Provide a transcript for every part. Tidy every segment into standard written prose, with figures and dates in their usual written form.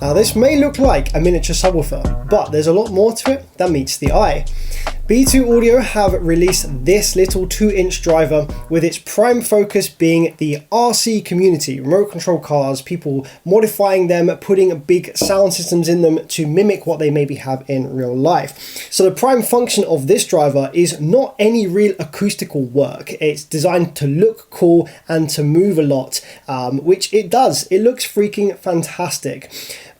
Now this may look like a miniature subwoofer, but there's a lot more to it than meets the eye. B2 Audio have released this little 2-inch driver with its prime focus being the RC community, remote control cars, people modifying them, putting big sound systems in them to mimic what they maybe have in real life. So the prime function of this driver is not any real acoustical work. It's designed to look cool and to move a lot, which it does. It looks freaking fantastic.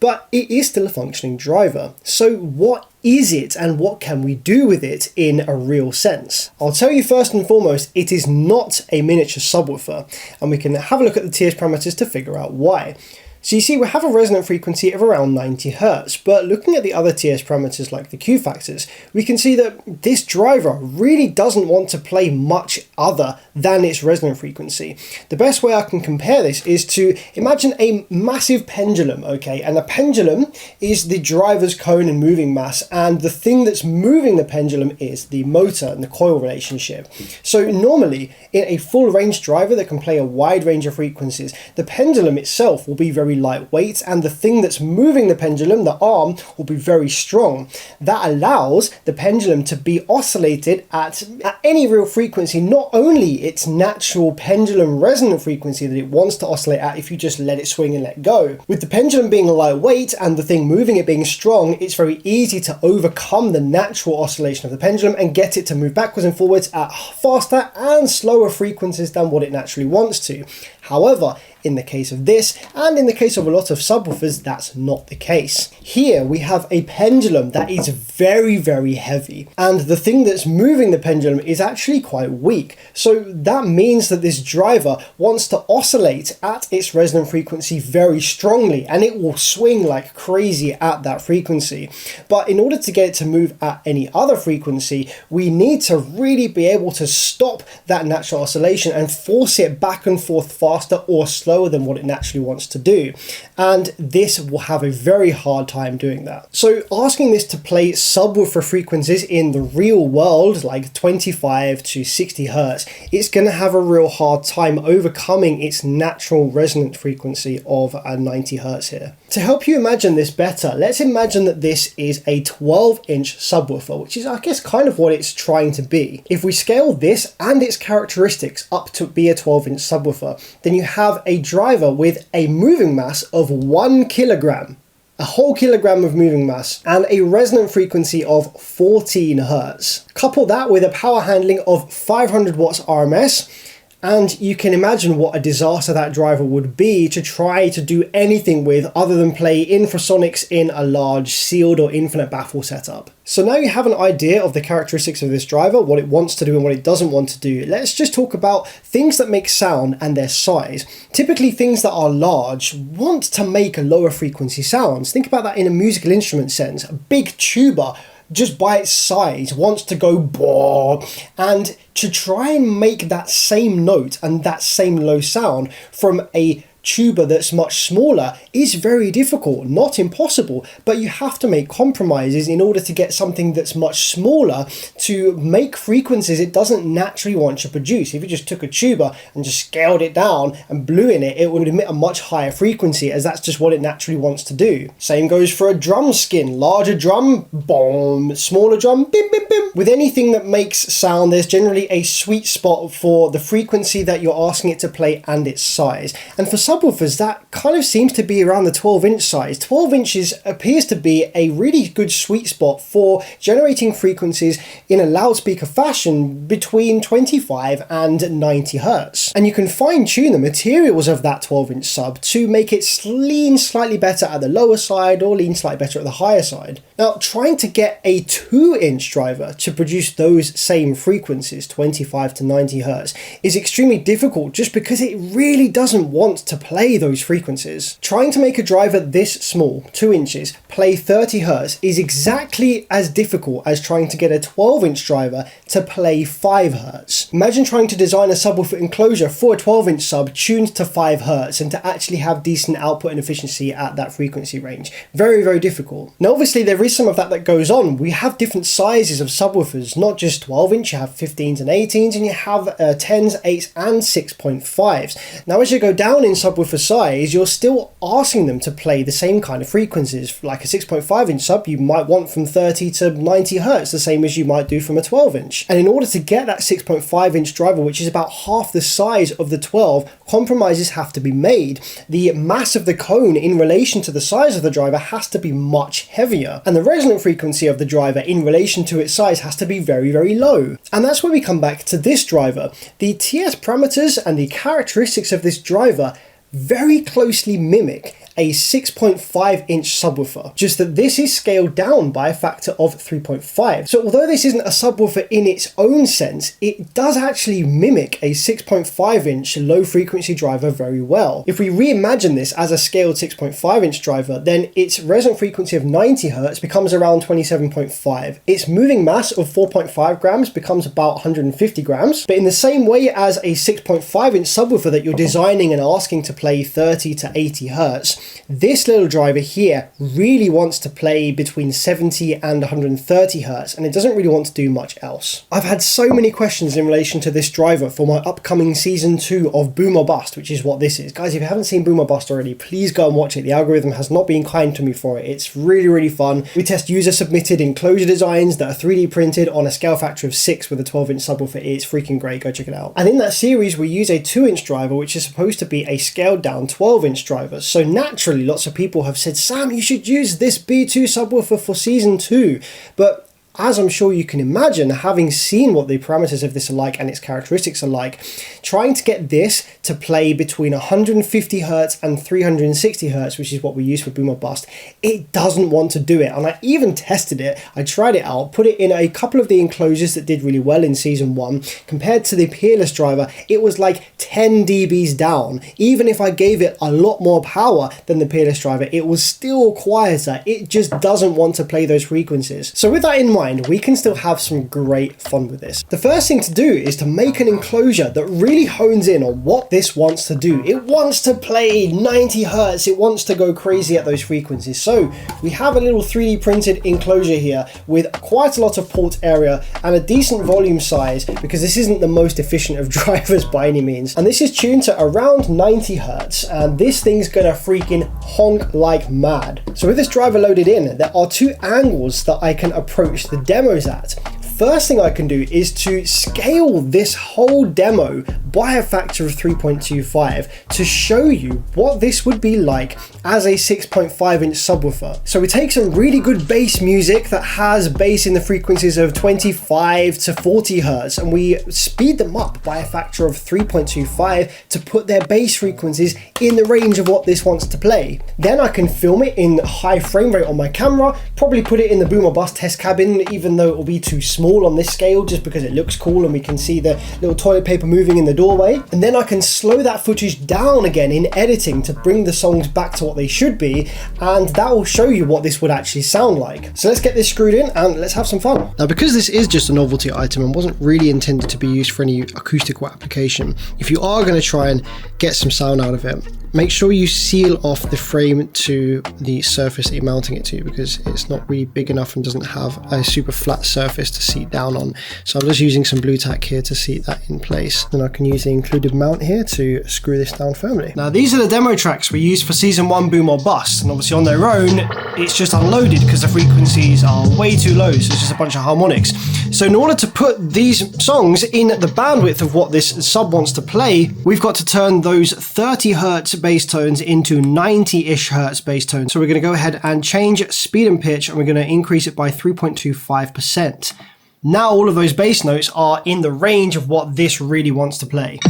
But it is still a functioning driver. So what is it and what can we do with it in a real sense? I'll tell you first and foremost, it is not a miniature subwoofer, and we can have a look at the TS parameters to figure out why. So you see we have a resonant frequency of around 90 Hz, but looking at the other TS parameters like the Q factors, we can see that this driver really doesn't want to play much other than its resonant frequency. The best way I can compare this is to imagine a massive pendulum, okay? And a pendulum is the driver's cone and moving mass, and the thing that's moving the pendulum is the motor and the coil relationship. So normally in a full range driver that can play a wide range of frequencies, the pendulum itself will be very lightweight, and the thing that's moving the pendulum, the arm, will be very strong. That allows the pendulum to be oscillated at any real frequency, not only its natural pendulum resonant frequency that it wants to oscillate at if you just let it swing and let go. With the pendulum being lightweight and the thing moving it being strong, it's very easy to overcome the natural oscillation of the pendulum and get it to move backwards and forwards at faster and slower frequencies than what it naturally wants to. However, in the case of this, and in the case of a lot of subwoofers, that's not the case. Here we have a pendulum that is very, very heavy, and the thing that's moving the pendulum is actually quite weak. So that means that this driver wants to oscillate at its resonant frequency very strongly, and it will swing like crazy at that frequency. But in order to get it to move at any other frequency, we need to really be able to stop that natural oscillation and force it back and forth faster or slower than what it naturally wants to do, and this will have a very hard time doing that. So asking this to play subwoofer frequencies in the real world, like 25 to 60 Hz, it's going to have a real hard time overcoming its natural resonant frequency of 90 Hz here. To help you imagine this better, let's imagine that this is a 12-inch subwoofer, which is, I guess, kind of what it's trying to be. If we scale this and its characteristics up to be a 12-inch subwoofer, then you have a driver with a moving mass of 1 kilogram, a whole kilogram of moving mass, and a resonant frequency of 14 Hz. Couple that with a power handling of 500 watts RMS, and you can imagine what a disaster that driver would be to try to do anything with other than play infrasonics in a large sealed or infinite baffle setup. So now you have an idea of the characteristics of this driver, what it wants to do and what it doesn't want to do. Let's just talk about things that make sound and their size. Typically things that are large want to make lower frequency sounds. Think about that in a musical instrument sense. A big tuba, just by its size, wants to go blah, and to try and make that same note and that same low sound from a tuba that's much smaller is very difficult, not impossible, but you have to make compromises in order to get something that's much smaller to make frequencies it doesn't naturally want to produce. If you just took a tuba and just scaled it down and blew in it, it would emit a much higher frequency, as that's just what it naturally wants to do. Same goes for a drum skin. Larger drum, boom, smaller drum, bim bim bim. With anything that makes sound, there's generally a sweet spot for the frequency that you're asking it to play and its size. And for subwoofers, that kind of seems to be around the 12-inch size. 12 inches appears to be a really good sweet spot for generating frequencies in a loudspeaker fashion between 25 and 90 Hz. And you can fine-tune the materials of that 12-inch sub to make it lean slightly better at the lower side or lean slightly better at the higher side. Now, trying to get a 2-inch driver to produce those same frequencies, 25 to 90 Hz, is extremely difficult just because it really doesn't want to play those frequencies. Trying to make a driver this small, 2 inches, play 30 Hz is exactly as difficult as trying to get a 12-inch driver to play 5 Hz. Imagine trying to design a subwoofer enclosure for a 12-inch sub tuned to 5 Hz and to actually have decent output and efficiency at that frequency range. Very, very difficult. Now, obviously, there is some of that goes on. We have different sizes of subwoofers, not just 12-inch, you have 15s and 18s, and you have 10s, 8s, and 6.5s. Now, as you go down in subwoofer subwoofer size, you're still asking them to play the same kind of frequencies. Like a 6.5 inch sub, you might want from 30 to 90 hertz, the same as you might do from a 12 inch. And in order to get that 6.5 inch driver, which is about half the size of the 12, compromises have to be made. The mass of the cone in relation to the size of the driver has to be much heavier, and the resonant frequency of the driver in relation to its size has to be very, very low. And that's where we come back to this driver. The TS parameters and the characteristics of this driver very closely mimic a 6.5 inch subwoofer, just that this is scaled down by a factor of 3.5. So although this isn't a subwoofer in its own sense, it does actually mimic a 6.5 inch low frequency driver very well. If we reimagine this as a scaled 6.5 inch driver, then its resonant frequency of 90 Hz becomes around 27.5. Its moving mass of 4.5 grams becomes about 150 grams. But in the same way as a 6.5 inch subwoofer that you're designing and asking to play 30 to 80 Hz, this little driver here really wants to play between 70 and 130 Hz, and it doesn't really want to do much else. I've had so many questions in relation to this driver for my upcoming season 2 of Boom or Bust, which is what this is. Guys, if you haven't seen Boom or Bust already, please go and watch it. The algorithm has not been kind to me for it. It's really, really fun. We test user submitted enclosure designs that are 3D printed on a scale factor of 6 with a 12 inch subwoofer. It's freaking great. Go check it out. And in that series, we use a 2 inch driver, which is supposed to be a scaled down 12 inch driver. So naturally, lots of people have said, Sam, you should use this B2 subwoofer for season 2. But as I'm sure you can imagine, having seen what the parameters of this are like and its characteristics are like, trying to get this to play between 150 Hz and 360 Hz, which is what we use for Boom or Bust, it doesn't want to do it. And I even tested it. I tried it out, put it in a couple of the enclosures that did really well in season 1. Compared to the Peerless driver, it was like 10 dBs down. Even if I gave it a lot more power than the Peerless driver, it was still quieter. It just doesn't want to play those frequencies. So with that in mind, we can still have some great fun with this. The first thing to do is to make an enclosure that really hones in on what this wants to do. It wants to play 90 Hz, it wants to go crazy at those frequencies. So we have a little 3D printed enclosure here with quite a lot of port area and a decent volume size, because this isn't the most efficient of drivers by any means. And this is tuned to around 90 Hz, and this thing's gonna freaking honk like mad. So with this driver loaded in, there are 2 angles that I can approach the demos at. First thing I can do is to scale this whole demo by a factor of 3.25 to show you what this would be like as a 6.5 inch subwoofer. So we take some really good bass music that has bass in the frequencies of 25 to 40 Hz, and we speed them up by a factor of 3.25 to put their bass frequencies in the range of what this wants to play. Then I can film it in high frame rate on my camera, probably put it in the Boom or Bust test cabin, even though it will be too small on this scale just because it looks cool and we can see the little toilet paper moving in the doorway. And then I can slow that footage down again in editing to bring the songs back to what they should be, and that will show you what this would actually sound like. So let's get this screwed in and let's have some fun. Now, because this is just a novelty item and wasn't really intended to be used for any acoustical application, if you are going to try and get some sound out of it, make sure you seal off the frame to the surface that you're mounting it to, because it's not really big enough and doesn't have a super flat surface to seat down on. So I'm just using some blue tack here to seat that in place. Then I can use the included mount here to screw this down firmly. Now, these are the demo tracks we used for season 1 Boom or Bust, and obviously on their own it's just unloaded because the frequencies are way too low, so it's just a bunch of harmonics. So in order to put these songs in the bandwidth of what this sub wants to play, we've got to turn those 30 Hz bass tones into 90-ish Hz bass tones. So we're going to go ahead and change speed and pitch, and we're going to increase it by 3.25%. Now all of those bass notes are in the range of what this really wants to play.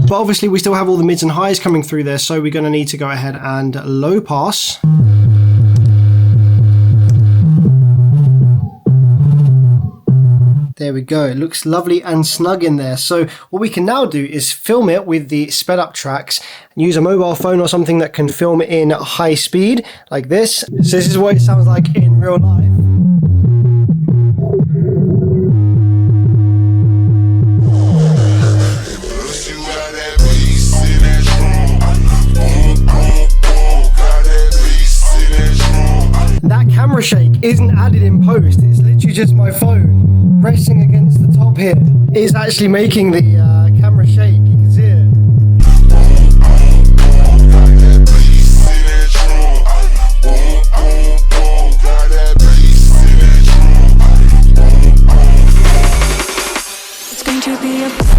But obviously we still have all the mids and highs coming through there, so we're going to need to go ahead and low pass. There we go, it looks lovely and snug in there. So what we can now do is film it with the sped up tracks and use a mobile phone or something that can film in high speed like this. So this is what it sounds like in real life. That camera shake isn't added in post, it's literally just my phone resting against the top here. It's actually making the camera shake, you can see it. It's going to be a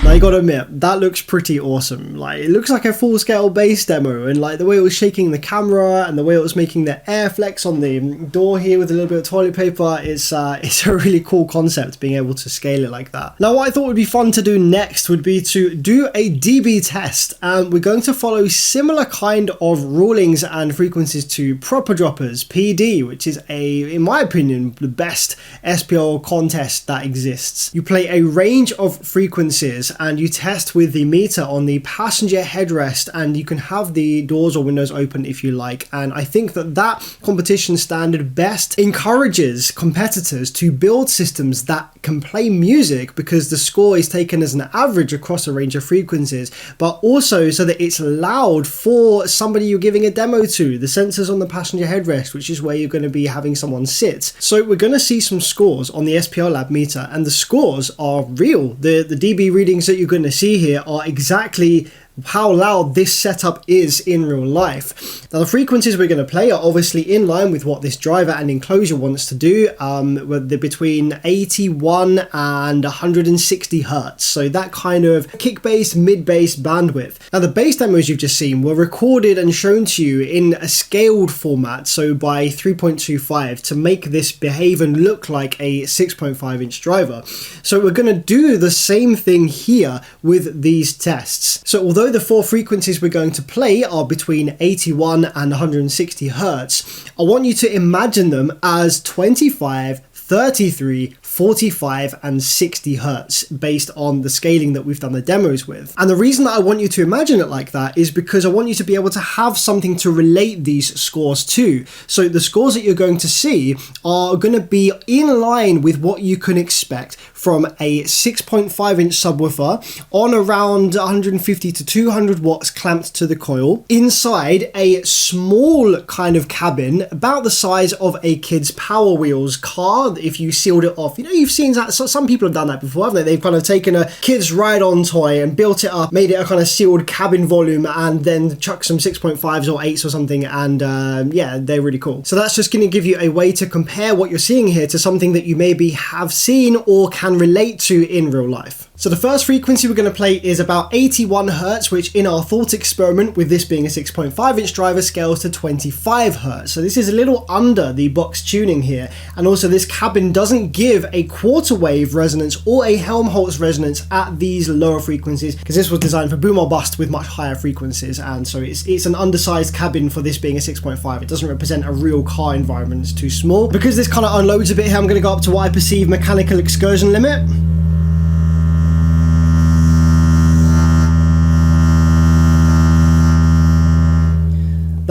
I gotta admit, that looks pretty awesome. Like, it looks like a full-scale bass demo, and like the way it was shaking the camera and the way it was making the air flex on the door here with a little bit of toilet paper, it's a really cool concept, being able to scale it like that. Now, what I thought would be fun to do next would be to do a dB test, and we're going to follow similar kind of rulings and frequencies to proper droppers, PD, which is in my opinion, the best SPL contest that exists. You play a range of frequencies and you test with the meter on the passenger headrest, and you can have the doors or windows open if you like. And I think that competition standard best encourages competitors to build systems that can play music, because the score is taken as an average across a range of frequencies, but also so that it's loud for somebody you're giving a demo to. The sensors on the passenger headrest, which is where you're going to be having someone sit. So we're going to see some scores on the SPL Lab meter, and the scores are real. The dB readings that you're going to see here are exactly how loud this setup is in real life. Now, the frequencies we're going to play are obviously in line with what this driver and enclosure wants to do. They're between 81 and 160 hertz, so that kind of kick bass, mid bass bandwidth. Now, the bass demos you've just seen were recorded and shown to you in a scaled format, so by 3.25, to make this behave and look like a 6.5 inch driver. So we're going to do the same thing here with these tests. So although the four frequencies we're going to play are between 81 and 160 hertz, I want you to imagine them as 25, 33, 45 and 60 hertz based on the scaling that we've done the demos with. And the reason that I want you to imagine it like that is because I want you to be able to have something to relate these scores to. So the scores that you're going to see are going to be in line with what you can expect from a 6.5 inch subwoofer on around 150 to 200 watts clamped to the coil inside a small kind of cabin about the size of a kid's Power Wheels car if you sealed it off. You know, you've seen that, so some people have done that before, haven't they? They've kind of taken a kid's ride-on toy and built it up, made it a kind of sealed cabin volume, and then chucked some 6.5s or 8s or something, and yeah, they're really cool. So that's just going to give you a way to compare what you're seeing here to something that you maybe have seen or can relate to in real life. So the first frequency we're going to play is about 81 hertz, which in our thought experiment, with this being a 6.5 inch driver, scales to 25 hertz. So this is a little under the box tuning here. And also this cabin doesn't give a quarter wave resonance or a Helmholtz resonance at these lower frequencies, because this was designed for boom or bust with much higher frequencies. And so it's an undersized cabin for this being a 6.5. It doesn't represent a real car environment. It's too small. Because this kind of unloads a bit here, I'm going to go up to what I perceive mechanical excursion limit.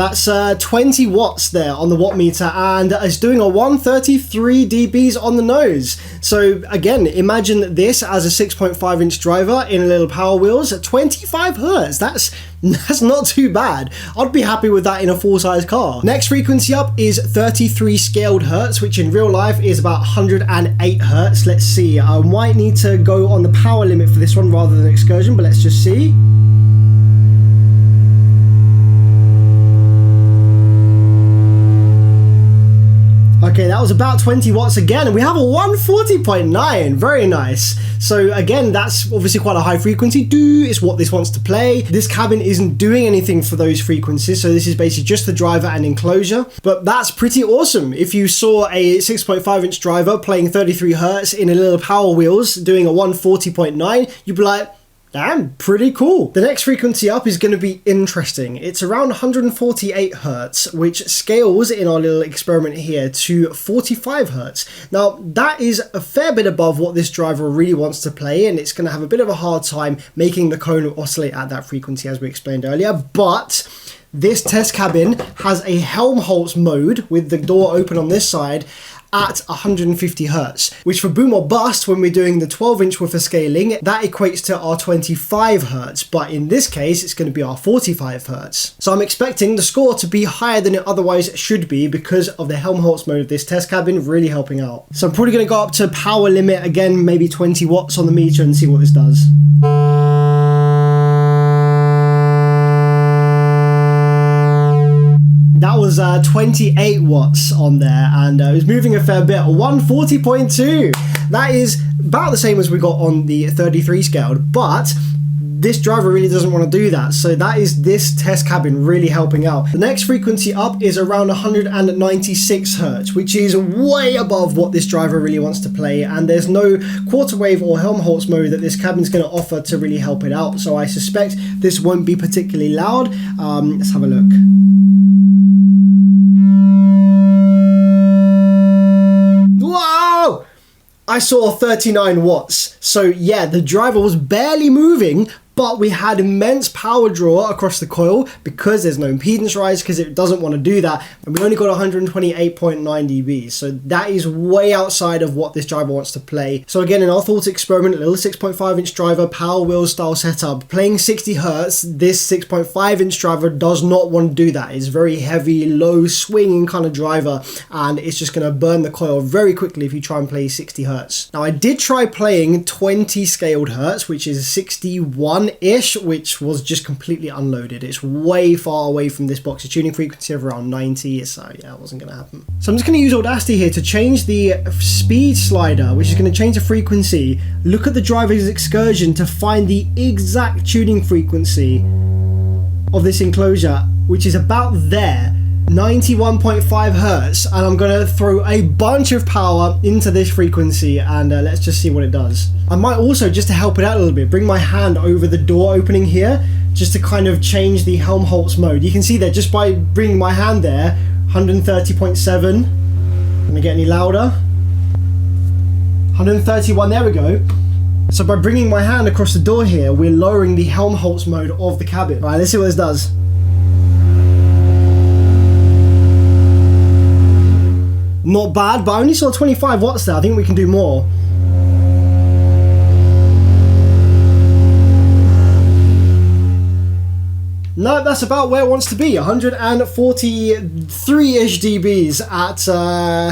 That's 20 watts there on the watt meter, and it's doing a 133 dBs on the nose. So again, imagine this as a 6.5 inch driver in a little Power Wheels at 25 hertz. That's not too bad. I'd be happy with that in a full-size car. Next frequency up is 33 scaled hertz, which in real life is about 108 hertz. Let's see. I might need to go on the power limit for this one rather than excursion, but let's just see. Okay, that was about 20 watts again, and we have a 140.9, very nice. So again, that's obviously quite a high frequency. It's what this wants to play. This cabin isn't doing anything for those frequencies, so this is basically just the driver and enclosure, but that's pretty awesome. If you saw a 6.5 inch driver playing 33 hertz in a little Power Wheels doing a 140.9, you'd be like, damn, pretty cool. The next frequency up is going to be interesting. It's around 148 hertz, which scales in our little experiment here to 45 hertz. Now, that is a fair bit above what this driver really wants to play, and it's going to have a bit of a hard time making the cone oscillate at that frequency, as we explained earlier. But this test cabin has a Helmholtz mode with the door open on this side at 150 hertz, which for boom or bust, when we're doing the 12-inch woofer scaling, that equates to our 25 hertz, but in this case it's going to be our 45 hertz. So I'm expecting the score to be higher than it otherwise should be because of the Helmholtz mode of this test cabin really helping out. So I'm probably going to go up to power limit again, maybe 20 watts on the meter, and see what this does. That was 28 watts on there, and it was moving a fair bit, 140.2. That is about the same as we got on the 33 scaled, but this driver really doesn't want to do that. So that is this test cabin really helping out. The next frequency up is around 196 hertz, which is way above what this driver really wants to play. And there's no quarter wave or Helmholtz mode that this cabin's going to offer to really help it out. So I suspect this won't be particularly loud. Let's have a look. Whoa! I saw 39 watts. So yeah, the driver was barely moving, but we had immense power draw across the coil because there's no impedance rise, because it doesn't want to do that. And we only got 128.9 dB. So that is way outside of what this driver wants to play. So again, in our thought experiment, a little 6.5 inch driver, Power Wheels style setup, playing 60 hertz, this 6.5 inch driver does not want to do that. It's very heavy, low swinging kind of driver, and it's just going to burn the coil very quickly if you try and play 60 hertz. Now I did try playing 20 scaled hertz, which is 61-ish, which was just completely unloaded. It's way far away from this box's tuning frequency of around 90, so yeah, it wasn't going to happen. So I'm just going to use Audacity here to change the speed slider, which is going to change the frequency. Look at the driver's excursion to find the exact tuning frequency of this enclosure, which is about there. 91.5 hertz, and I'm going to throw a bunch of power into this frequency, and let's just see what it does. I might also, just to help it out a little bit, bring my hand over the door opening here just to kind of change the Helmholtz mode. You can see there, just by bringing my hand there, 130.7. Can I get any louder? 131, there we go. So by bringing my hand across the door here, we're lowering the Helmholtz mode of the cabin. All right, let's see what this does. Not bad, but I only saw 25 watts there. I think we can do more. No, that's about where it wants to be. 143-ish dBs at,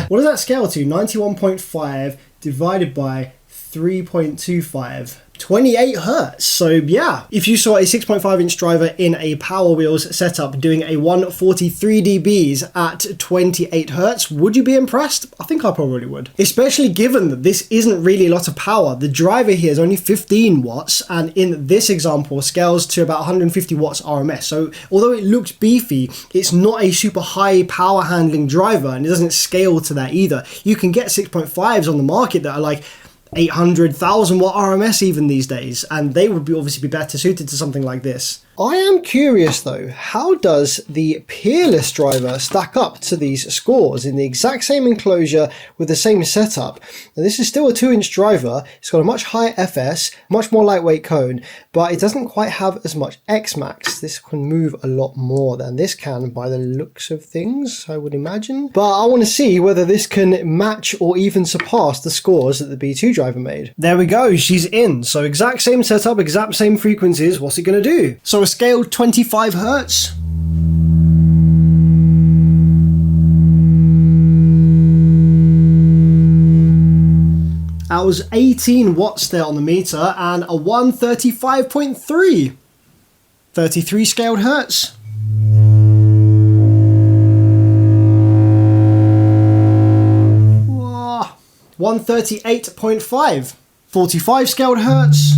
what does that scale to? 91.5 divided by 3.25. 28 hertz. So yeah, if you saw a 6.5 inch driver in a Power Wheels setup doing a 143 dBs at 28 hertz, would you be impressed? I think I probably would. Especially given that this isn't really a lot of power. The driver here is only 15 watts, and in this example scales to about 150 watts RMS. So although it looks beefy, it's not a super high power handling driver, and it doesn't scale to that either. You can get 6.5s on the market that are like 800,000 watt RMS even these days, and they would be obviously be better suited to something like this. I am curious though, how does the Peerless driver stack up to these scores in the exact same enclosure with the same setup? Now this is still a 2-inch driver, it's got a much higher FS, much more lightweight cone, but it doesn't quite have as much X-Max. This can move a lot more than this can by the looks of things, I would imagine. But I want to see whether this can match or even surpass the scores that the B2 driver made. There we go, she's in. So exact same setup, exact same frequencies, what's it going to do? So a scaled 25 Hertz. That was 18 watts there on the meter and a 135.3. 33 scaled Hertz. 138.5. 45 scaled Hertz.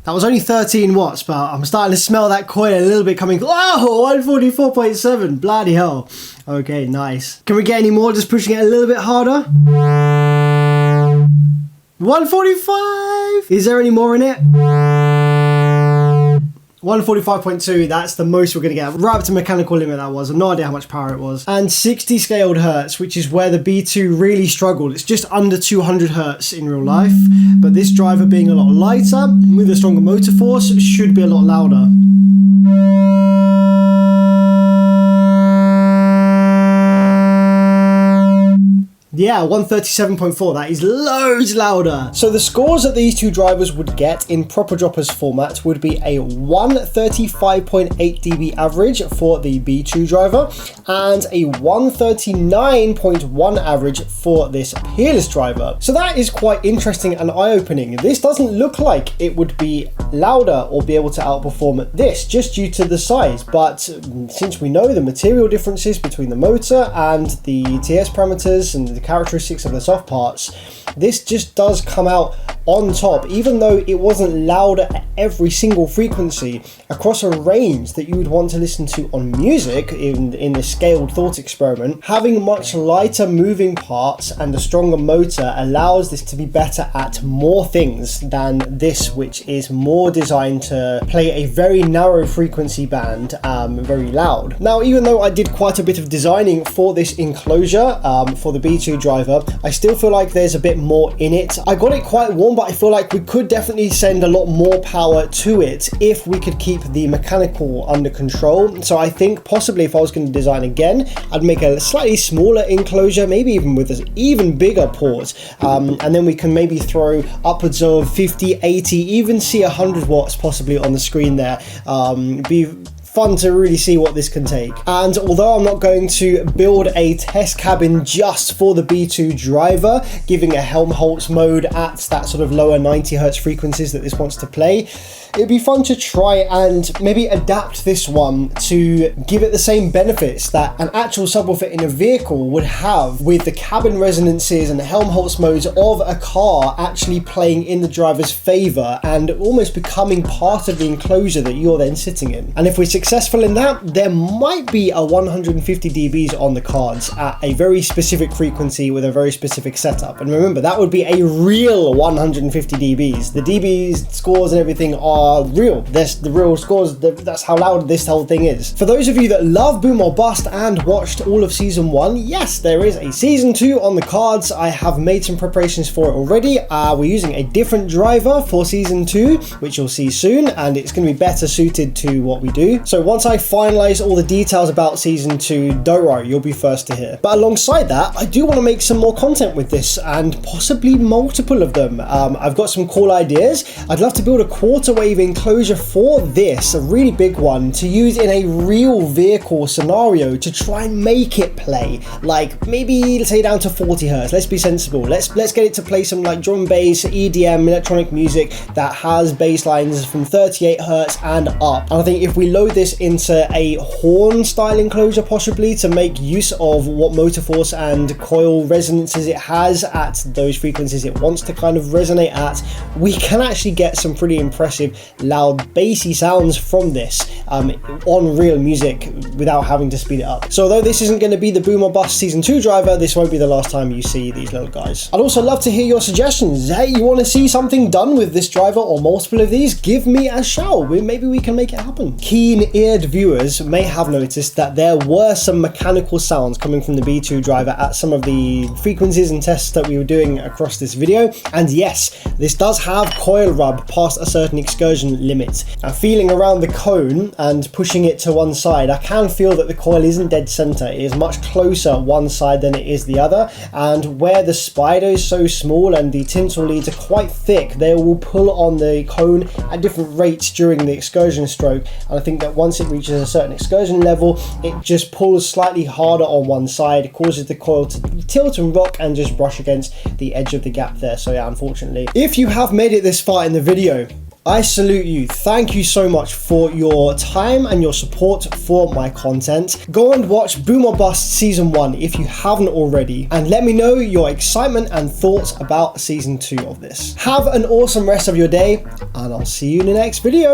That was only 13 watts, but I'm starting to smell that coil a little bit coming. Oh, 144.7, bloody hell. Okay, nice. Can we get any more, just pushing it a little bit harder? 145! Is there any more in it? 145.2, that's the most we're going to get. Right up to mechanical limit that was. I have no idea how much power it was. And 60 scaled Hertz, which is where the B2 really struggled. It's just under 200 Hertz in real life. But this driver being a lot lighter, with a stronger motor force, should be a lot louder. Yeah, 137.4, that is loads louder. So the scores that these two drivers would get in proper droppers format would be a 135.8 dB average for the B2 driver and a 139.1 average for this Peerless driver. So that is quite interesting and eye-opening. This doesn't look like it would be louder or be able to outperform this just due to the size, but since we know the material differences between the motor and the TS parameters and the characteristics of the soft parts, this just does come out on top, even though it wasn't louder at every single frequency across a range that you would want to listen to on music in the scaled thought experiment. Having much lighter moving parts and a stronger motor allows this to be better at more things than this, which is more designed to play a very narrow frequency band, very loud. Now, even though I did quite a bit of designing for this enclosure for the B2 driver, I still feel like there's a bit more in it. I got it quite warm, but I feel like we could definitely send a lot more power to it if we could keep the mechanical under control. So I think possibly if I was going to design again, I'd make a slightly smaller enclosure, maybe even with an even bigger port, and then we can maybe throw upwards of 50, 80, even see 100 watts possibly on the screen there. Be fun to really see what this can take. And although I'm not going to build a test cabin just for the B2 driver, giving a Helmholtz mode at that sort of lower 90 Hertz frequencies that this wants to play, it'd be fun to try and maybe adapt this one to give it the same benefits that an actual subwoofer in a vehicle would have, with the cabin resonances and the Helmholtz modes of a car actually playing in the driver's favor and almost becoming part of the enclosure that you're then sitting in. And if we're successful in that, there might be a 150 dBs on the cards at a very specific frequency with a very specific setup. And remember, that would be a real 150 dBs. The dBs scores and everything are real. That's the real scores. That's how loud this whole thing is. For those of you that love Boom or Bust and watched all of season 1, yes, there is a season 2 on the cards. I have made some preparations for it already. We're using a different driver for season 2, which you'll see soon, and it's going to be better suited to what we do. So once I finalize all the details about season 2, don't worry, you'll be first to hear. But alongside that, I do want to make some more content with this, and possibly multiple of them. I've got some cool ideas. I'd love to build a quarter wave enclosure for this, a really big one, to use in a real vehicle scenario to try and make it play, like maybe let's say down to 40 Hertz. Let's be sensible. Let's get it to play some like drum bass, EDM, electronic music that has bass lines from 38 Hertz and up. And I think if we load this into a horn style enclosure possibly to make use of what motor force and coil resonances it has at those frequencies it wants to kind of resonate at, we can actually get some pretty impressive good, loud, bassy sounds from this on real music without having to speed it up. So although this isn't going to be the Boom or Bust Season 2 driver, this won't be the last time you see these little guys. I'd also love to hear your suggestions. Hey, you want to see something done with this driver or multiple of these? Give me a shout. Maybe we can make it happen. Keen-eared viewers may have noticed that there were some mechanical sounds coming from the B2 driver at some of the frequencies and tests that we were doing across this video. And yes, this does have coil rub past a certain excursion limit. Feeling around the cone and pushing it to one side, I can feel that the coil isn't dead center. It is much closer one side than it is the other, and where the spider is so small and the tinsel leads are quite thick, they will pull on the cone at different rates during the excursion stroke, and I think that once it reaches a certain excursion level, it just pulls slightly harder on one side, causes the coil to tilt and rock and just brush against the edge of the gap there. So yeah, unfortunately, if you have made it this far in the video, I salute you. Thank you so much for your time and your support for my content. Go and watch Boom or Bust Season 1 if you haven't already, and let me know your excitement and thoughts about Season 2 of this. Have an awesome rest of your day, and I'll see you in the next video.